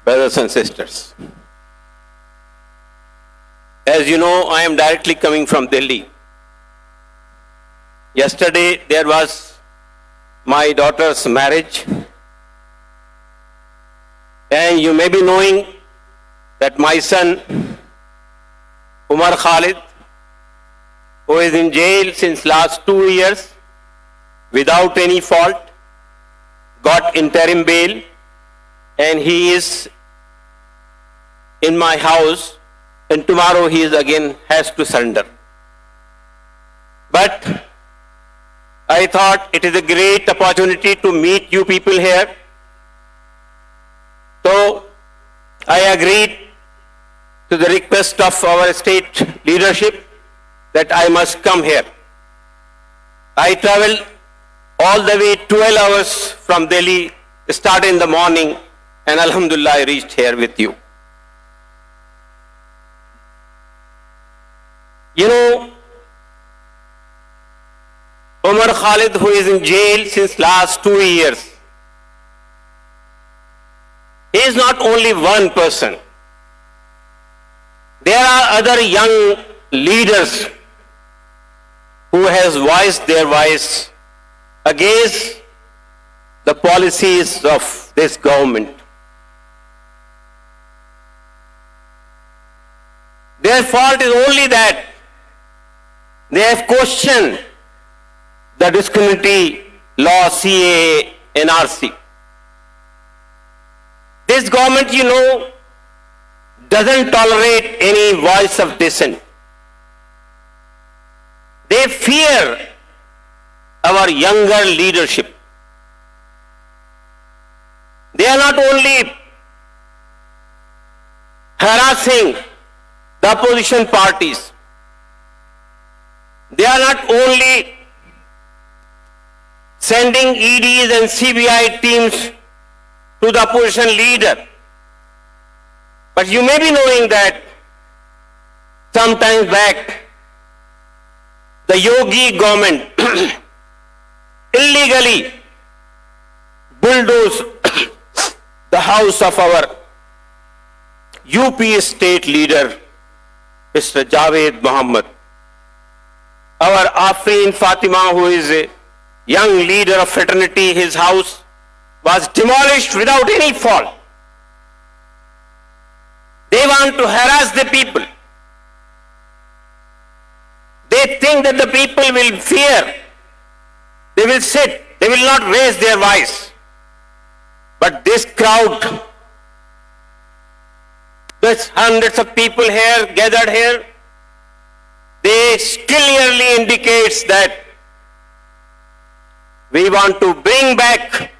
brothers and sisters. As you know, I am directly coming from Delhi. Yesterday, there was my daughter's marriage. And you may be knowing that my son, Umar Khalid, who is in jail since last 2 years without any fault, got interim bail, and he is in my house, and tomorrow he is again has to surrender. But I thought it is a great opportunity to meet you people here. So I agreed to the request of our state leadership that I must come here. I traveled all the way 12 hours from Delhi, started in the morning, and Alhamdulillah I reached here with you. You know, Umar Khalid, who is in jail since last 2 years, he is not only one person. There are other young leaders who has voiced their voice against the policies of this government. Their fault is only that they have questioned the discriminatory law, CAA, NRC. This government, you know, doesn't tolerate any voice of dissent. They fear our younger leadership. They are not only harassing the opposition parties, they are not only sending EDs and CBI teams to the opposition leader, but you may be knowing that sometime back the Yogi government illegally bulldozed the house of our UP state leader, Mr. Javed Muhammad. Our Afreen Fatima, who is a young leader of fraternity, his house was demolished without any fault. They want to harass the people. They think that the people will fear. They will sit. They will not raise their voice. But this crowd, there's hundreds of people here, gathered here, they clearly indicates that we want to bring back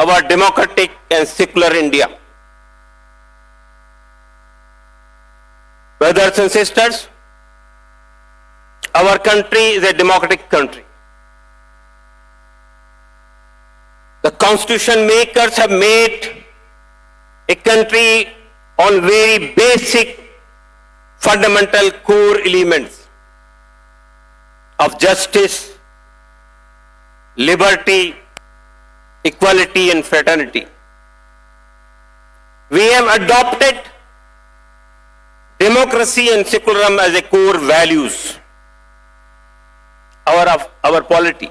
our democratic and secular India. Brothers and sisters, our country is a democratic country. The constitution makers have made a country on very basic, fundamental core elements of justice, liberty, equality and fraternity. We have adopted democracy and secularism as a core values, our polity.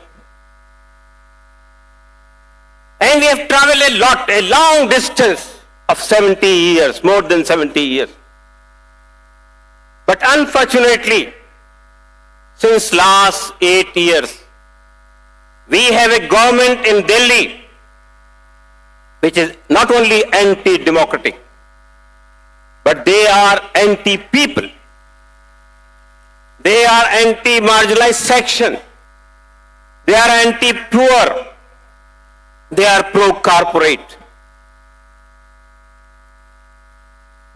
And we have traveled a long distance of 70 years, more than 70 years. But unfortunately, since last 8 years, we have a government in Delhi which is not only anti-democratic, but they are anti-people. They are anti-marginalized section. They are anti-poor. They are pro-corporate.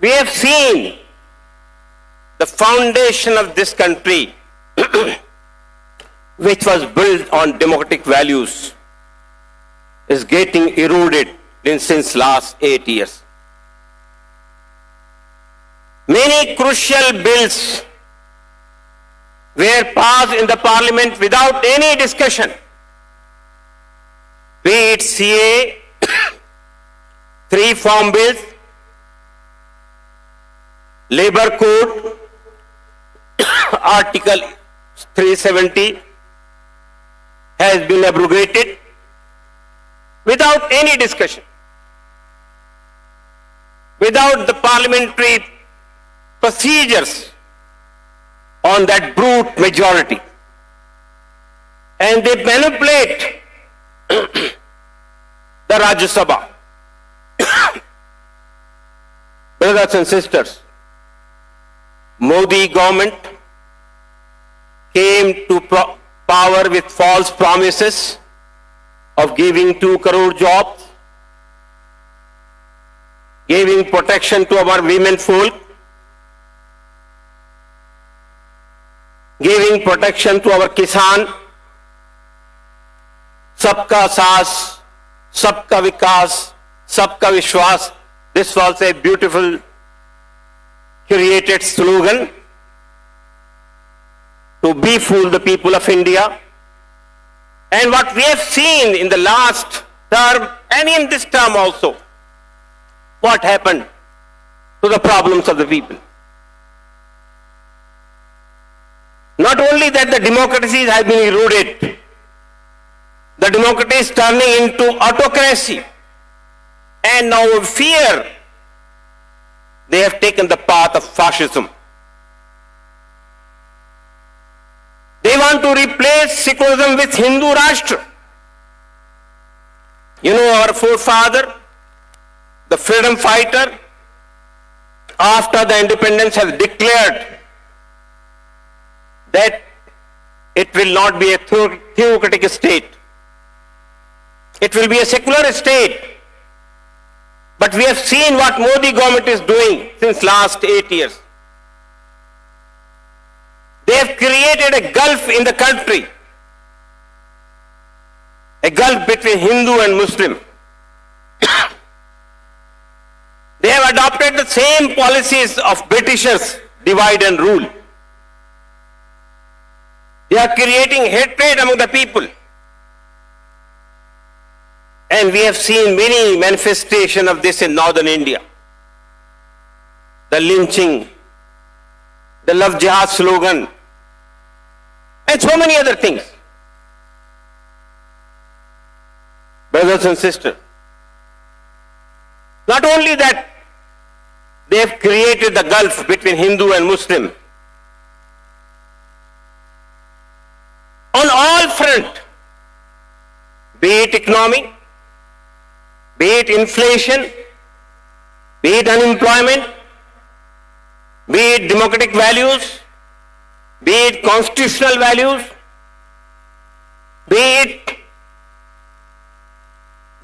We have seen the foundation of this country, which was built on democratic values, is getting eroded since last 8 years. Many crucial bills were passed in the parliament without any discussion, be it CA, 3 farm bills, Labor Code, Article 370 has been abrogated without any discussion, without the parliamentary procedures on that brute majority. And they manipulate the Rajya Sabha. Brothers and sisters, Modi government came to power with false promises of giving 2 crore jobs, giving protection to our women folk, giving protection to our kisan, सबका साथ, सबका विकास, सबका विश्वास. This was a beautiful created slogan to befool the people of India. And what we have seen in the last term and in this term also, what happened to the problems of the people. Not only that the democracies have been eroded, the democracy is turning into autocracy. And now with fear, they have taken the path of fascism. They want to replace secularism with Hindu Rashtra. You know, our forefather, the freedom fighter, after the independence has declared that it will not be a theocratic state. It will be a secular state. But we have seen what Modi government is doing since last 8 years. They have created a gulf in the country, a gulf between Hindu and Muslim. They have adopted the same policies of Britishers, divide and rule. They are creating hatred among the people. And we have seen many manifestations of this in northern India. The lynching, the love jihad slogan, and so many other things. Brothers and sisters, not only that, they have created the gulf between Hindu and Muslim. On all fronts, be it economy, be it inflation, be it unemployment, be it democratic values, be it constitutional values, be it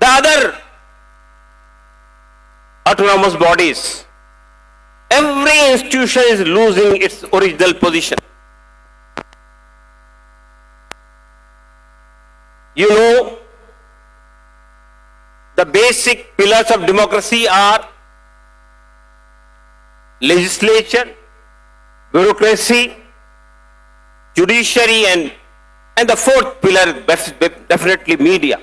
the other autonomous bodies. Every institution is losing its original position. You know, the basic pillars of democracy are legislature, bureaucracy, judiciary, and the fourth pillar, definitely media.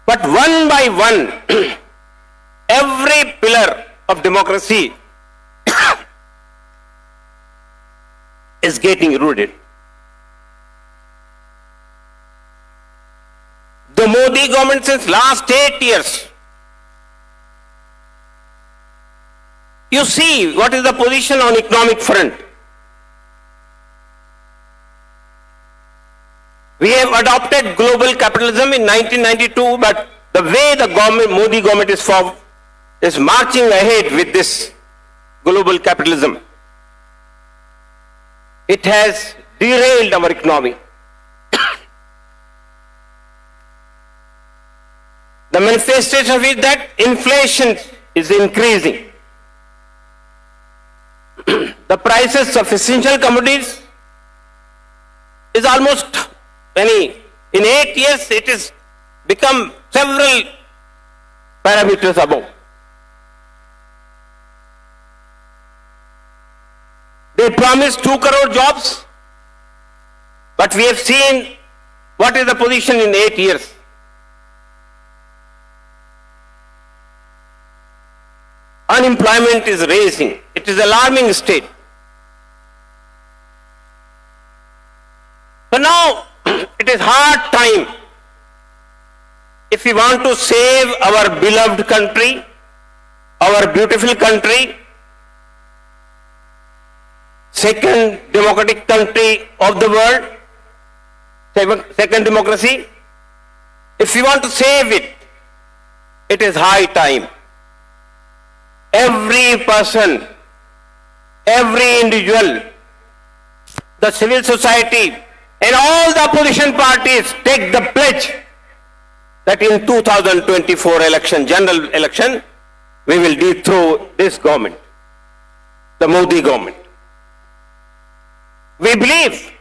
But one by one, every pillar of democracy is getting eroded. The Modi government since last 8 years, you see what is the position on economic front. We have adopted global capitalism in 1992, but the way the Modi government is marching ahead with this global capitalism, it has derailed our economy. The manifestation of it that inflation is increasing. The prices of essential commodities is almost, in 8 years it has become several parameters above. They promised 2 crore jobs, but we have seen what is the position in 8 years. unemployment is rising. It is alarming state. So now it is hard time. If we want to save our beloved country, our beautiful country, second democratic country of the world, second democracy, if we want to save it, it is high time. Every person, every individual, the civil society, and all the opposition parties take the pledge that in 2024 election, general election, we will dethrone this government, the Modi government. We believe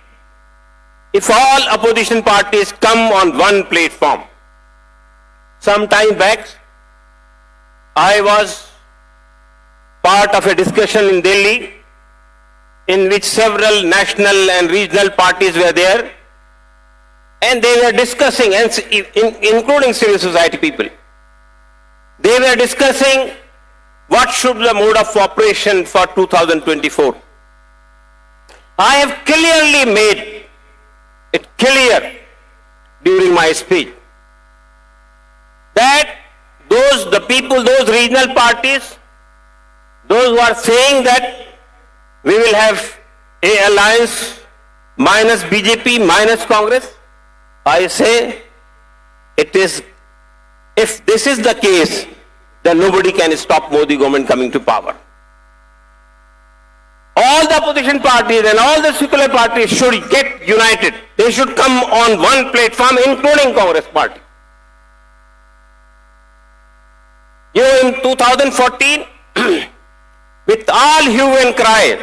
if all opposition parties come on one platform. Some time back, I was part of a discussion in Delhi in which several national and regional parties were there, and they were discussing, and including civil society people, they were discussing what should be the mode of operation for 2024. I have clearly made it clear during my speech that those regional parties, those who are saying that we will have a alliance minus BJP, minus Congress, I say it is, if this is the case, then nobody can stop Modi government coming to power. All the opposition parties and all the secular parties should get united. They should come on one platform, including Congress party. You know, in 2014, with all hue and cry,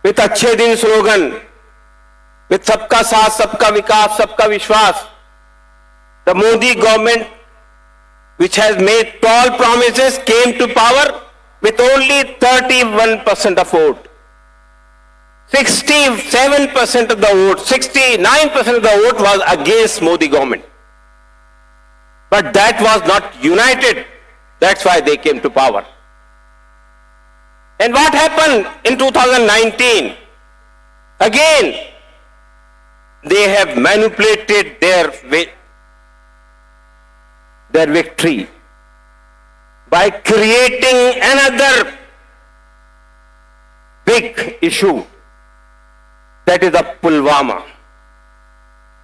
with Achhe Din slogan, with Sabka Saath, Sabka Vikas, Sabka Vishwas, the Modi government, which has made tall promises, came to power with only 31% of vote. 67% of the vote, 69% of the vote was against Modi government. But that was not united. That's why they came to power. And what happened in 2019? Again, they have manipulated their victory by creating another big issue, that is the Pulwama.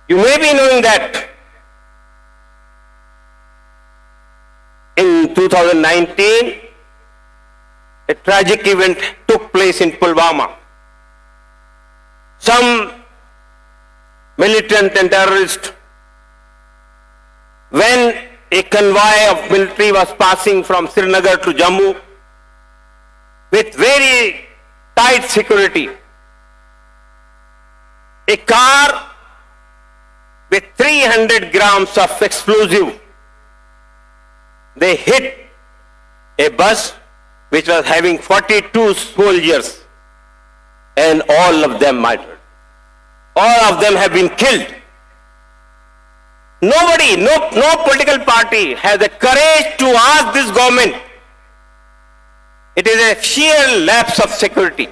You may be knowing that in 2019, a tragic event took place in Pulwama. Some militant and terrorist, when a convoy of military was passing from Srinagar to Jammu with very tight security, a car with 300 grams of explosive, they hit a bus which was having 42 soldiers, and all of them murdered. All of them have been killed. Nobody, no political party has the courage to ask this government. It is a sheer lapse of security.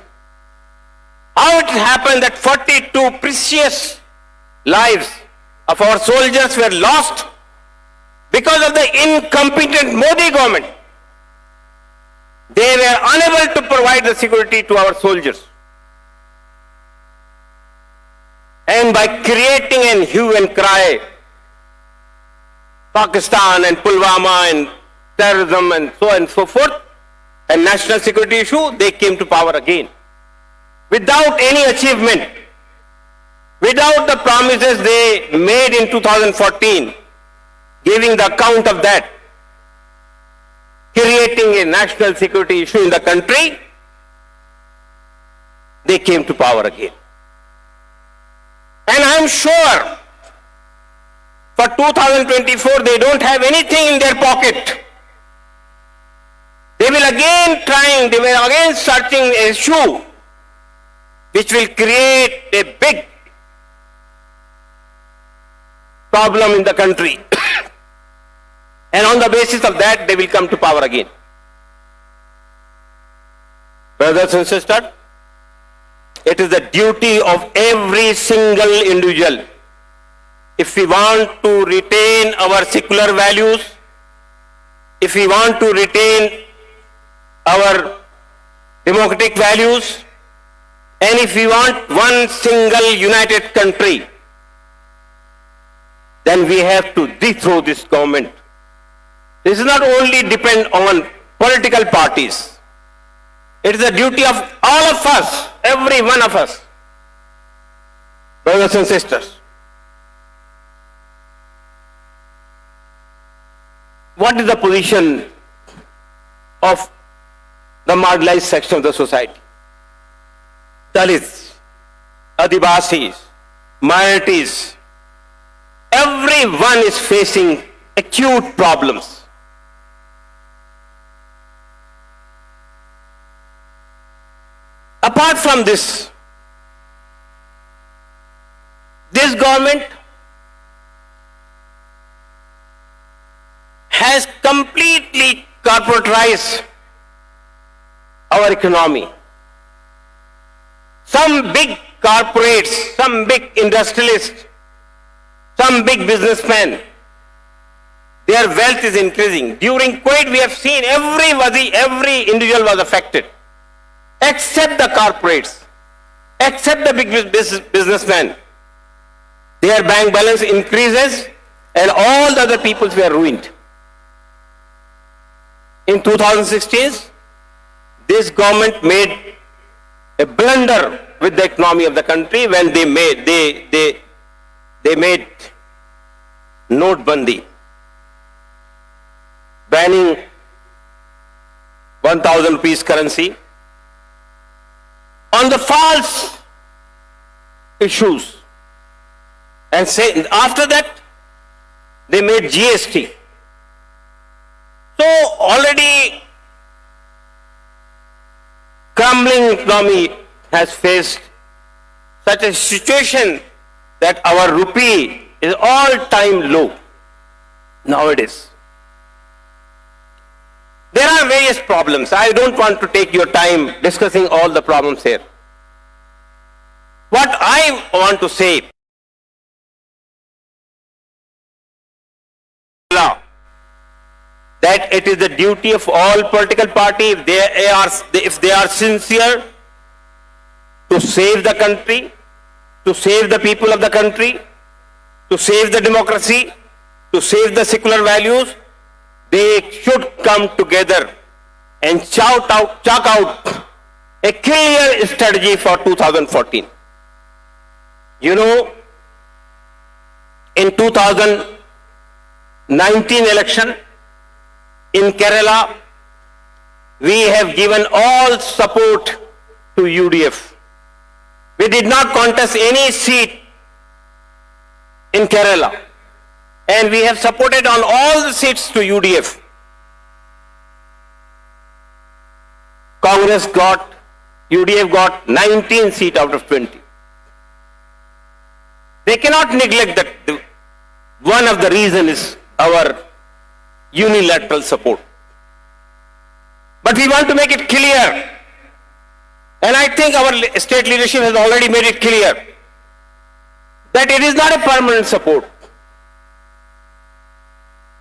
How it happened that 42 precious lives of our soldiers were lost because of the incompetent Modi government? They were unable to provide the security to our soldiers. And by creating an hue and cry, Pakistan and Pulwama and terrorism and so on and so forth, and national security issue, they came to power again. Without any achievement, without the promises they made in 2014, giving the account of that, creating a national security issue in the country, they came to power again. And I'm sure for 2024 they don't have anything in their pocket. They will again searching a issue which will create a big problem in the country. And on the basis of that, they will come to power again. Brothers and sisters, it is the duty of every single individual, if we want to retain our secular values, if we want to retain our democratic values, and if we want one single united country, then we have to dethrone this government. This does not only depend on political parties. It is the duty of all of us, every one of us, brothers and sisters. What is the position of the marginalized section of the society? Dalits, Adivasis, minorities, everyone is facing acute problems. Apart from this, this government has completely corporatized our economy. Some big corporates, some big industrialists, some big businessmen, their wealth is increasing. During COVID, we have seen every individual was affected, except the corporates, except the big businessmen. Their bank balance increases and all the other peoples were ruined. In 2016, this government made a blunder with the economy of the country when they made Notebandi, banning 1,000 rupees currency on the false issues, and after that they made GST. So already crumbling economy has faced such a situation that our rupee is all-time low nowadays. There are various problems. I don't want to take your time discussing all the problems here. What I want to say, that it is the duty of all political parties, if they are sincere to save the country, to save the people of the country, to save the democracy, to save the secular values, they should come together and chalk out a clear strategy for 2014. You know, in 2019 election, in Kerala, we have given all support to UDF. We did not contest any seat in Kerala, and we have supported on all the seats to UDF. UDF got 19 seats out of 20. They cannot neglect that one of the reasons is our unilateral support. But we want to make it clear, and I think our state leadership has already made it clear, that it is not a permanent support.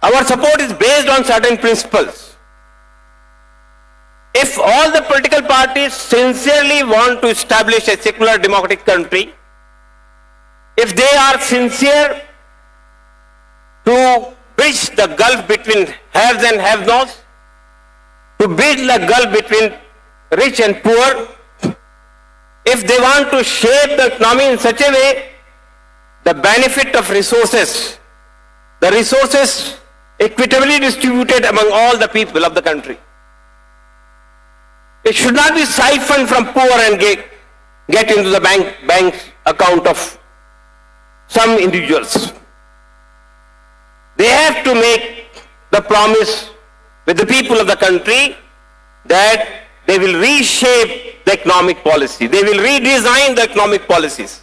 Our support is based on certain principles. If all the political parties sincerely want to establish a secular democratic country, if they are sincere to bridge the gulf between haves and have-nots, to bridge the gulf between rich and poor, if they want to shape the economy in such a way, the benefit of resources, the resources equitably distributed among all the people of the country. It should not be siphoned from poor and get into the bank account of some individuals. They have to make the promise with the people of the country that they will reshape the economic policy. They will redesign the economic policies.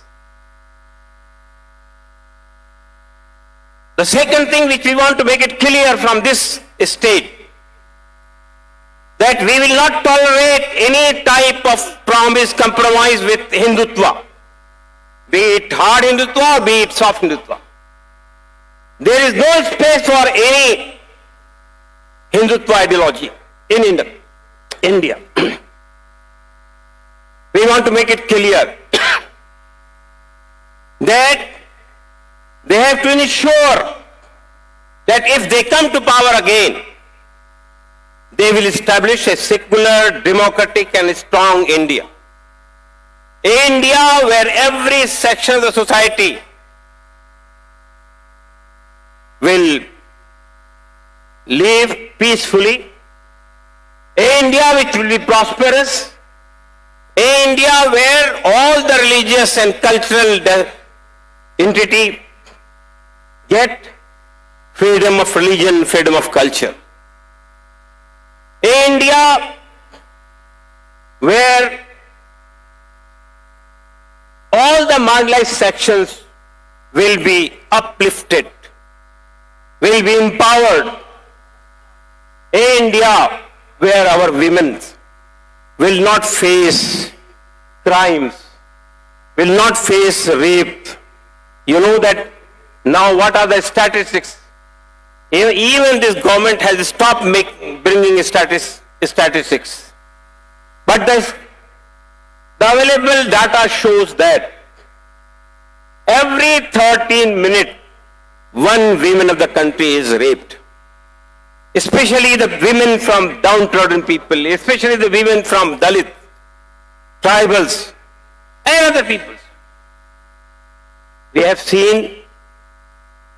The second thing which we want to make it clear from this state, that that we will not tolerate any type of promise compromise with Hindutva, be it hard Hindutva or be it soft Hindutva. There is no space for any Hindutva ideology in India. We want to make it clear that they have to ensure that if they come to power again, they will establish a secular, democratic and strong India. India where every section of the society will live peacefully, India which will be prosperous, India where all the religious and cultural entity get freedom of religion, freedom of culture. India where all the marginalized sections will be uplifted, will be empowered. India where our women will not face crimes, will not face rape. You know that now what are the statistics? Even this government has stopped bringing statistics. But the available data shows that every 13 minutes, one woman of the country is raped. Especially the women from downtrodden people, especially the women from Dalit, tribals, and other peoples. We have seen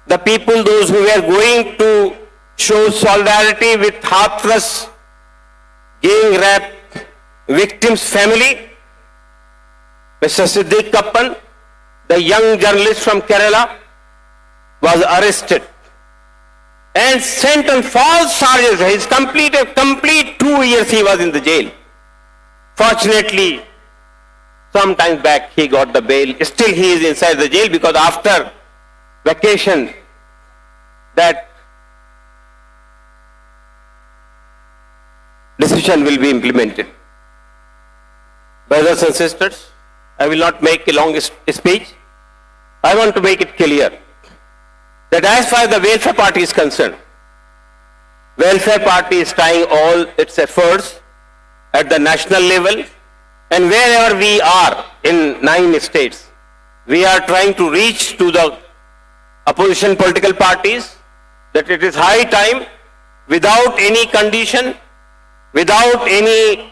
the people, those who were going to show solidarity with Hathras gang rape victim's family, Mr. Siddiq Kappan, the young journalist from Kerala, was arrested and sent on false charges. He's complete 2 years he was in the jail. Fortunately, some time back he got the bail. Still he is inside the jail because after vacation that decision will be implemented. Brothers and sisters, I will not make a long speech. I want to make it clear that as far as the Welfare Party is concerned, Welfare Party is trying all its efforts at the national level, and wherever we are in 9 states, we are trying to reach to the opposition political parties that it is high time, without any condition, without any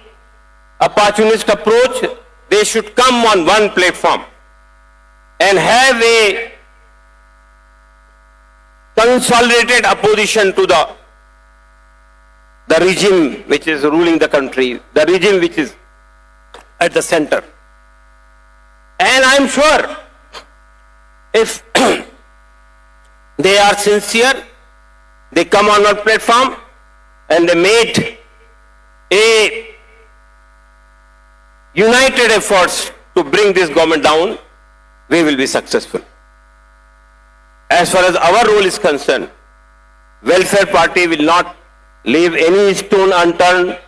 opportunist approach, they should come on one platform and have a consolidated opposition to the regime which is ruling the country, the regime which is at the center. And I'm sure if they are sincere, they come on our platform and they made a united efforts to bring this government down, we will be successful. As far as our role is concerned, Welfare Party will not leave any stone unturned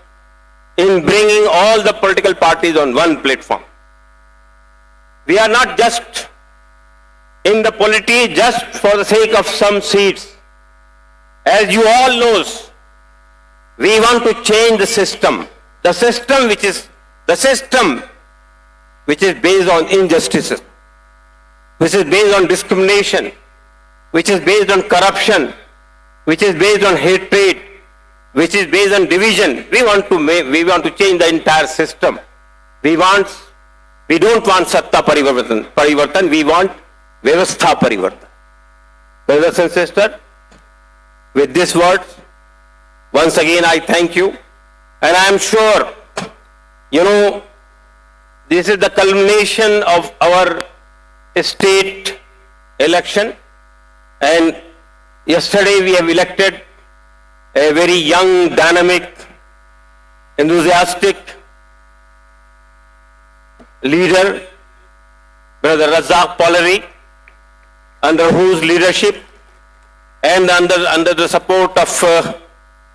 in bringing all the political parties on one platform. We are not just in the politics just for the sake of some seats. As you all know, we want to change the system which is based on injustices, which is based on discrimination, which is based on corruption, which is based on hatred, which is based on division. We want to change the entire system. We don't want satta parivartan, we want vyavastha parivartan. Brothers and sisters, with these words, once again I thank you, and I am sure, this is the culmination of our state election, and yesterday we have elected a very young, dynamic, enthusiastic leader, Brother Razak Polari, under whose leadership and under the support of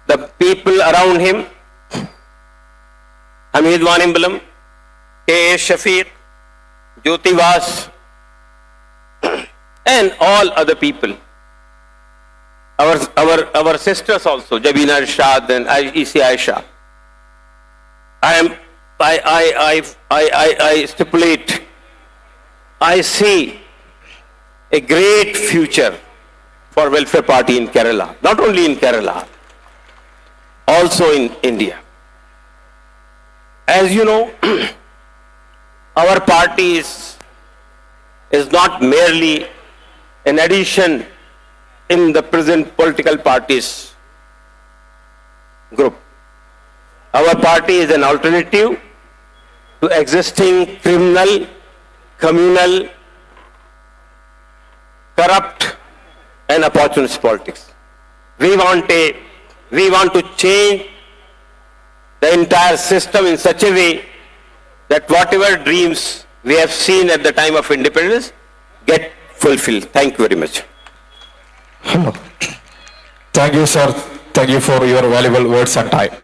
the people around him, Hamid Wanimbalam, K.A. Shafiq, Jyoti Vas, and all other people. Our sisters also, Jabina Rashad and E.C. Aisha. I stipulate, I see a great future for Welfare Party in Kerala, not only in Kerala, also in India. As you know, our party is not merely an addition in the present political parties group. Our party is an alternative to existing criminal, communal, corrupt and opportunist politics. We want to change the entire system in such a way that whatever dreams we have seen at the time of independence get fulfilled. Thank you very much. Hello. Thank you, sir. Thank you for your valuable words and time.